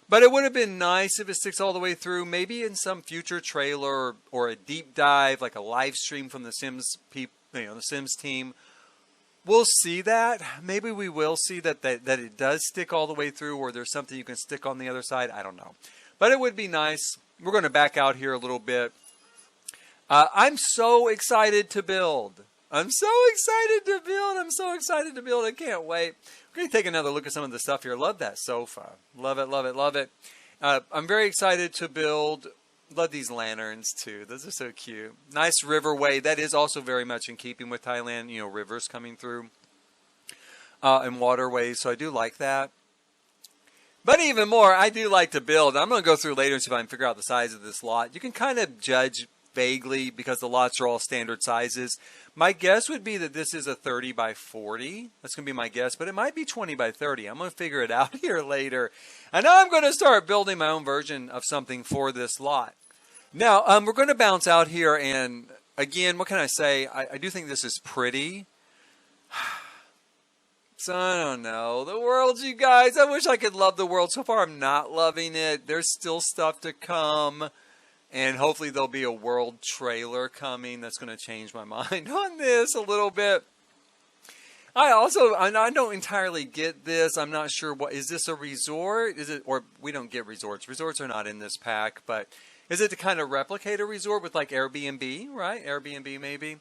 But it would have been nice if it sticks all the way through, maybe in some future trailer or a deep dive, like a live stream from the Sims the Sims team. We'll see that. Maybe we will see that it does stick all the way through, or there's something you can stick on the other side. I don't know. But it would be nice. We're going to back out here a little bit. I'm so excited to build. I can't wait. We're going to take another look at some of the stuff here. Love that sofa. Love it. I'm very excited to build. Love these lanterns too. Those are so cute. Nice riverway. That is also very much in keeping with Thailand. Rivers coming through and waterways. So I do like that. But even more, I do like to build. I'm going to go through later and see if I can figure out the size of this lot. You can kind of judge vaguely because the lots are all standard sizes. My guess would be that this is a 30 by 40. That's going to be my guess, but it might be 20 by 30. I'm going to figure it out here later. And now I'm going to start building my own version of something for this lot. Now, we're going to bounce out here, and again, what can I say? I do think this is pretty. So I don't know. The world, you guys, I wish I could love the world. So far, I'm not loving it. There's still stuff to come. And hopefully there'll be a world trailer coming that's going to change my mind on this a little bit. I don't entirely get this. I'm not sure is this a resort? Or we don't get resorts. Resorts are not in this pack, but is it to kind of replicate a resort with like Airbnb, right? Airbnb maybe.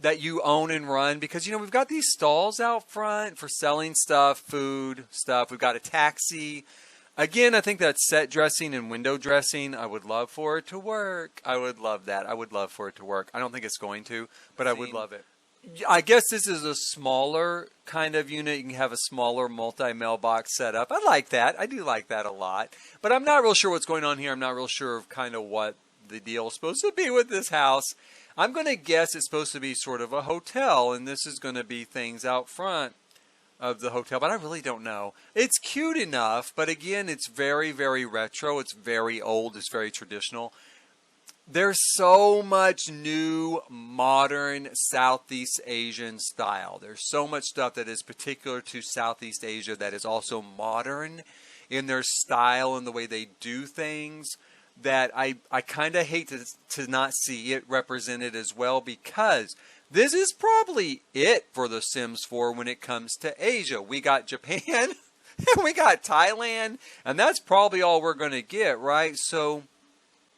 That you own and run, because we've got these stalls out front for selling stuff, food, stuff. We've got a taxi. Again, I think that's set dressing and window dressing. I would love for it to work. I would love that. I would love for it to work. I don't think it's going to, but I would love it. I guess this is a smaller kind of unit. You can have a smaller multi-mailbox setup. I like that. I do like that a lot. But I'm not real sure what's going on here. I'm not real sure of kind of what the deal is supposed to be with this house. I'm going to guess it's supposed to be sort of a hotel, and this is going to be things out front of the hotel, but I really don't know. It's cute enough, but again, it's very, very retro. It's very old. It's very traditional. There's so much new, modern Southeast Asian style. There's so much stuff that is particular to Southeast Asia that is also modern in their style and the way they do things, that I kind of hate to not see it represented as well, because this is probably it for The Sims 4 when it comes to Asia. We got Japan, and we got Thailand, and that's probably all we're going to get, right? So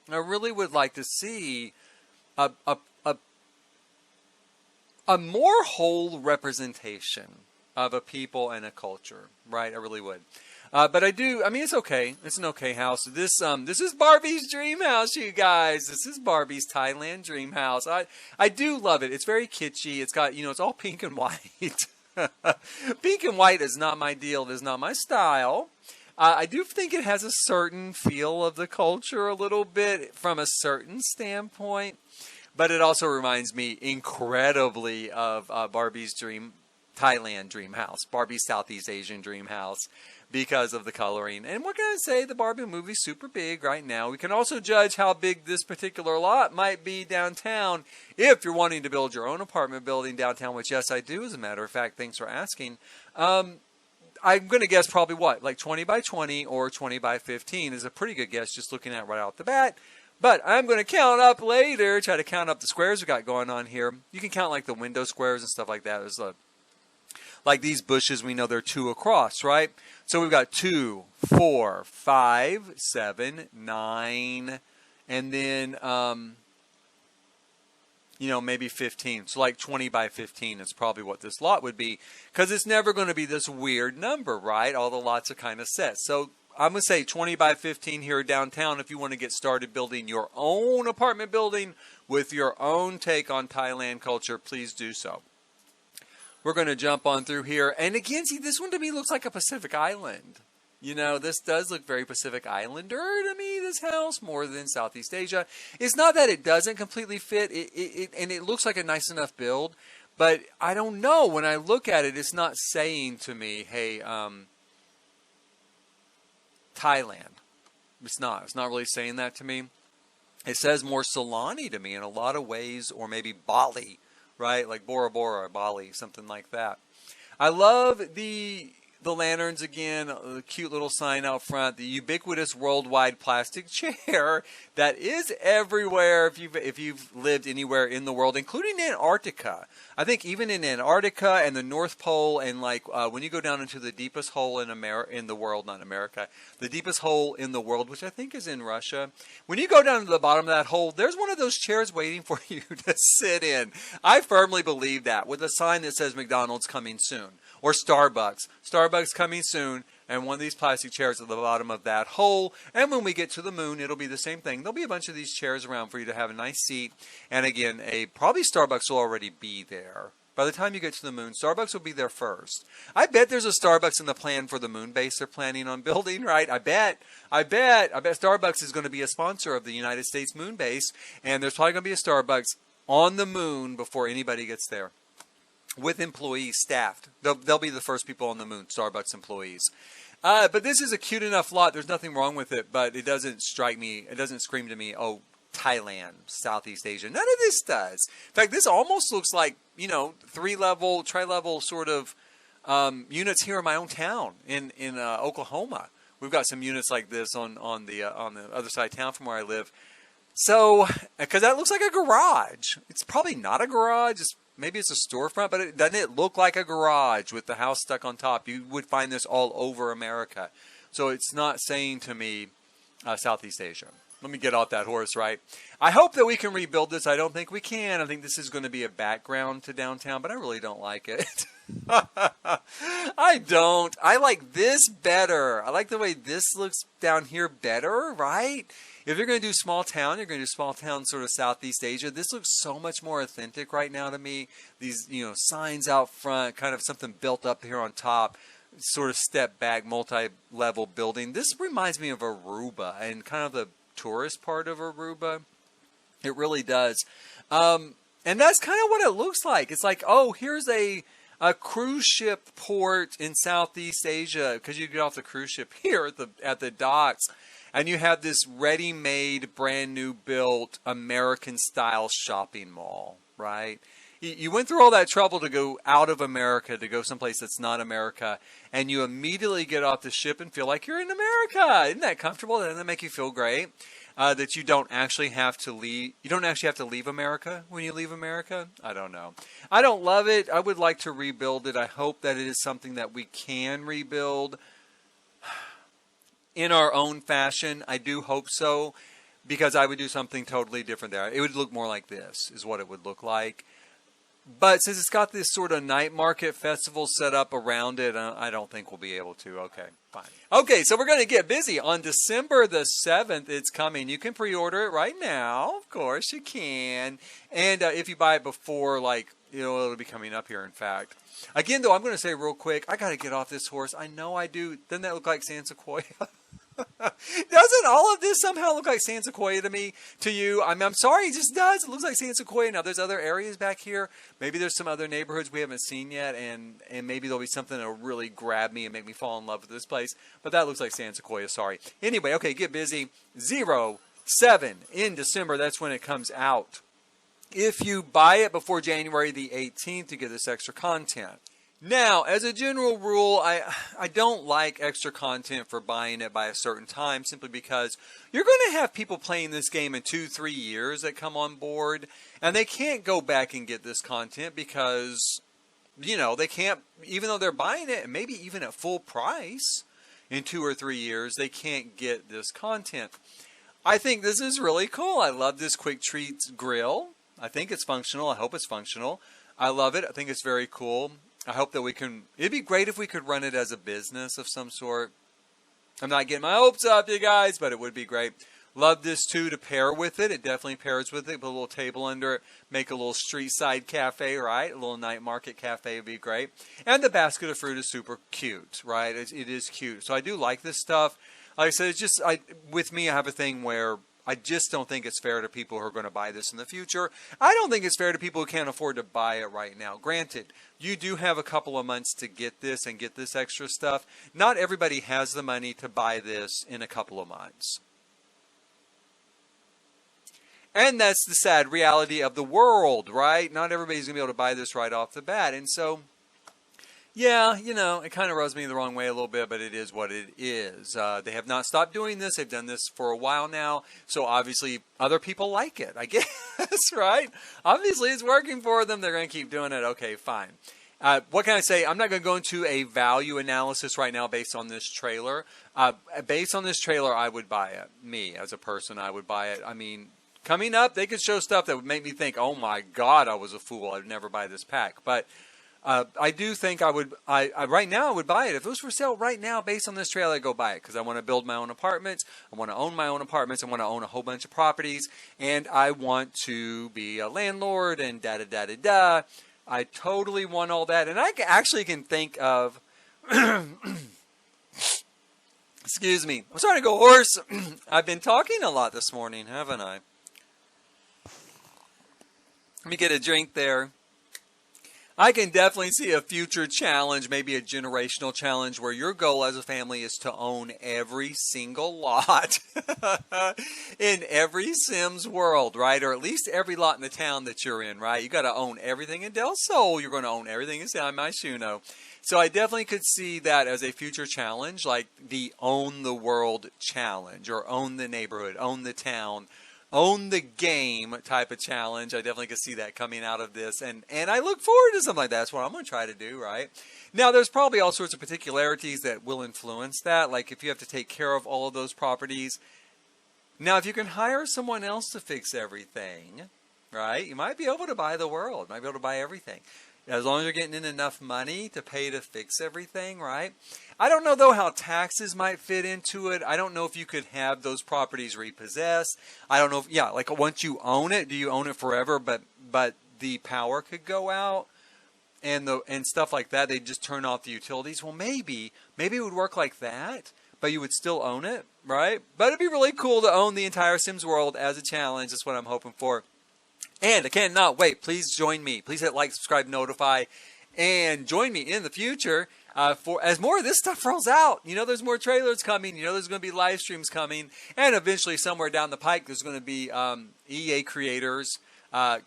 I really would like to see a more whole representation of a people and a culture, right? I really would. But it's okay. It's an okay house. This is Barbie's dream house, you guys. This is Barbie's Thailand dream house. I do love it. It's very kitschy. It's got, it's all pink and white. Pink and white is not my deal. It is not my style. I do think it has a certain feel of the culture a little bit from a certain standpoint. But it also reminds me incredibly of Barbie's Thailand dream house. Barbie's Southeast Asian dream house, because of the coloring. And what can I say? The Barbie movie's super big right now. We can also judge how big this particular lot might be downtown if you're wanting to build your own apartment building downtown, which, yes, I do, as a matter of fact. Thanks for asking. I'm going to guess probably like 20 by 20 or 20 by 15 is a pretty good guess just looking at it right out the bat. But I'm going to count up later, try to count up the squares we got going on here. You can count like the window squares and stuff like that. There's Like these bushes, we know they're 2 across, right? So we've got 2, 4, 5, 7, 9, and then, maybe 15. So like 20 by 15 is probably what this lot would be, because it's never going to be this weird number, right? All the lots are kind of set. So I'm going to say 20 by 15 here downtown if you want to get started building your own apartment building with your own take on Thailand culture, please do so. We're going to jump on through here. And again, see, this one to me looks like a Pacific Island. This does look very Pacific Islander to me, this house, more than Southeast Asia. It's not that it doesn't completely fit, and it looks like a nice enough build, but I don't know. When I look at it, it's not saying to me, hey, Thailand. It's not really saying that to me. It says more Solani to me in a lot of ways, or maybe Bali, right? Like Bora Bora or Bali, something like that. I love the lanterns again, the cute little sign out front, the ubiquitous worldwide plastic chair that is everywhere if you've lived anywhere in the world, including Antarctica. I think even in Antarctica and the North Pole, and when you go down into the deepest hole in the world, not America, the deepest hole in the world, which I think is in Russia, when you go down to the bottom of that hole, there's one of those chairs waiting for you to sit in. I firmly believe that, with a sign that says McDonald's coming soon. Or Starbucks. Starbucks coming soon, and one of these plastic chairs at the bottom of that hole. And when we get to the moon, it'll be the same thing. There'll be a bunch of these chairs around for you to have a nice seat. And again, probably Starbucks will already be there. By the time you get to the moon, Starbucks will be there first. I bet there's a Starbucks in the plan for the moon base they're planning on building, right? I bet Starbucks is going to be a sponsor of the United States moon base. And there's probably going to be a Starbucks on the moon before anybody gets there. With employees staffed. They'll be the first people on the moon, Starbucks employees. But this is a cute enough lot. There's nothing wrong with it, but it doesn't strike me, it doesn't scream to me, oh, Thailand, Southeast Asia. None of this does. In fact, this almost looks like, tri-level sort of units here in my own town in Oklahoma. We've got some units like this on the other side of town from where I live. So, because that looks like a garage. It's probably not a garage. Maybe it's a storefront, but doesn't it look like a garage with the house stuck on top? You would find this all over America. So it's not saying to me Southeast Asia. Let me get off that horse, right? I hope that we can rebuild this. I don't think we can. I think this is going to be a background to downtown, but I really don't like it. I don't. I like this better. I like the way this looks down here better, right? If you're going to do small town, you're going to do small town sort of Southeast Asia. This looks so much more authentic right now to me. These, signs out front, kind of something built up here on top, sort of step back, multi-level building. This reminds me of Aruba and kind of the tourist part of Aruba. It really does. And that's kind of what it looks like. It's like, oh, here's a cruise ship port in Southeast Asia, because you get off the cruise ship here at the docks. And you have this ready-made, brand-new built American-style shopping mall, right? You went through all that trouble to go out of America, to go someplace that's not America, and you immediately get off the ship and feel like you're in America. Isn't that comfortable? Doesn't that make you feel great? That you don't actually have to leave. You don't actually have to leave America when you leave America. I don't know. I don't love it. I would like to rebuild it. I hope that it is something that we can rebuild in our own fashion. I do hope so, because I would do something totally different there. It would look more like this, is what it would look like. But since it's got this sort of night market festival set up around it, I don't think we'll be able to. Okay, fine. Okay, so we're going to get busy. On December the 7th, it's coming. You can pre-order it right now. Of course, you can. And if you buy it before, it'll be coming up here, in fact. Again, though, I'm going to say real quick, I got to get off this horse. I know I do. Doesn't that look like San Sequoia? Doesn't all of this somehow look like San Sequoia to you? I'm sorry, it just does. It looks like San Sequoia. Now, there's other areas back here. Maybe there's some other neighborhoods we haven't seen yet, and maybe there'll be something that'll really grab me and make me fall in love with this place. But that looks like San Sequoia, sorry. Anyway, okay, get busy. 07 in December, that's when it comes out. If you buy it before January the 18th, you get this extra content. Now, as a general rule, I don't like extra content for buying it by a certain time, simply because you're going to have people playing this game in 2-3 years that come on board, and they can't go back and get this content because they can't, even though they're buying it, maybe even at full price in 2 or 3 years, they can't get this content. I think this is really cool. I love this Quick Treats grill. I think it's functional. I hope it's functional. I love it. I think it's very cool. I hope that it'd be great if we could run it as a business of some sort. I'm not getting my hopes up, you guys, but it would be great. Love this too to pair with it. It definitely pairs with it. Put a little table under it. Make a little street side cafe, right? A little night market cafe would be great. And the basket of fruit is super cute, right? It is cute. So I do like this stuff. Like I said, it's just, with me, I have a thing where I just don't think it's fair to people who are going to buy this in the future. I don't think it's fair to people who can't afford to buy it right now. Granted, you do have a couple of months to get this and get this extra stuff. Not everybody has the money to buy this in a couple of months. And that's the sad reality of the world, right? Not everybody's going to be able to buy this right off the bat. And so, yeah, it kind of rubs me the wrong way a little bit, but it is what it is. They have not stopped doing this. They've done this for a while now. So obviously other people like it, I guess, right? Obviously it's working for them. They're going to keep doing it. Okay, fine. What can I say? I'm not going to go into a value analysis right now based on this trailer. Based on this trailer, I would buy it. Me, as a person, I would buy it. I mean, coming up, they could show stuff that would make me think, oh my God, I was a fool. I'd never buy this pack. But I do think I would, right now I would buy it. If it was for sale right now, based on this trailer, I'd go buy it. Because I want to build my own apartments. I want to own my own apartments. I want to own a whole bunch of properties. And I want to be a landlord and da-da-da-da-da. I totally want all that. And I actually can think of, excuse me, I'm starting to go hoarse. I've been talking a lot this morning, haven't I? Let me get a drink there. I can definitely see a future challenge, maybe a generational challenge, where your goal as a family is to own every single lot in every Sims world, right? Or at least every lot in the town that you're in, right? You got to own everything in Del Sol. You're going to own everything in San Myshuno. So I definitely could see that as a future challenge, like the Own the World challenge, or Own the Neighborhood, Own the Town, Own the Game type of challenge. I definitely could see that coming out of this. And I look forward to something like that. That's what I'm going to try to do, right? Now, there's probably all sorts of particularities that will influence that. Like if you have to take care of all of those properties. Now, if you can hire someone else to fix everything, right? You might be able to buy the world. Might be able to buy everything. As long as you're getting in enough money to pay to fix everything, right? I don't know, though, how taxes might fit into it. I don't know if you could have those properties repossessed. I don't know if, yeah, like once you own it, do you own it forever? But the power could go out and stuff like that. They just turn off the utilities. Well, maybe it would work like that, but you would still own it, right? But it'd be really cool to own the entire Sims world as a challenge. That's what I'm hoping for. And I cannot wait. Please join me. Please hit like, subscribe, notify, and join me in the future for as more of this stuff rolls out. There's more trailers coming. There's going to be live streams coming. And eventually somewhere down the pike, there's going to be EA Creators,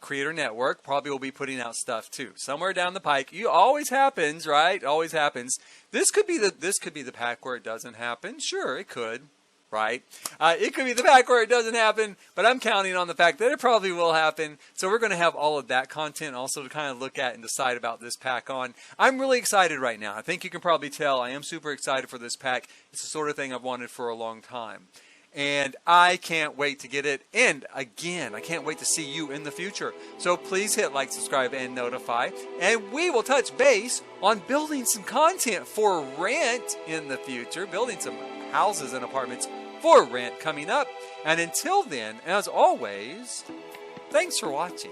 Creator Network. Probably will be putting out stuff too. Somewhere down the pike. It always happens, right? Always happens. This could be the pack where it doesn't happen. Sure, it could. Right? It could be the pack where it doesn't happen, but I'm counting on the fact that it probably will happen. So we're going to have all of that content also to kind of look at and decide about this pack on. I'm really excited right now. I think you can probably tell I am super excited for this pack. It's the sort of thing I've wanted for a long time. And I can't wait to get it. And again, I can't wait to see you in the future. So please hit like, subscribe, and notify. And we will touch base on building some content for rent in the future. Building some houses and apartments for rent coming up. And until then, as always, thanks for watching.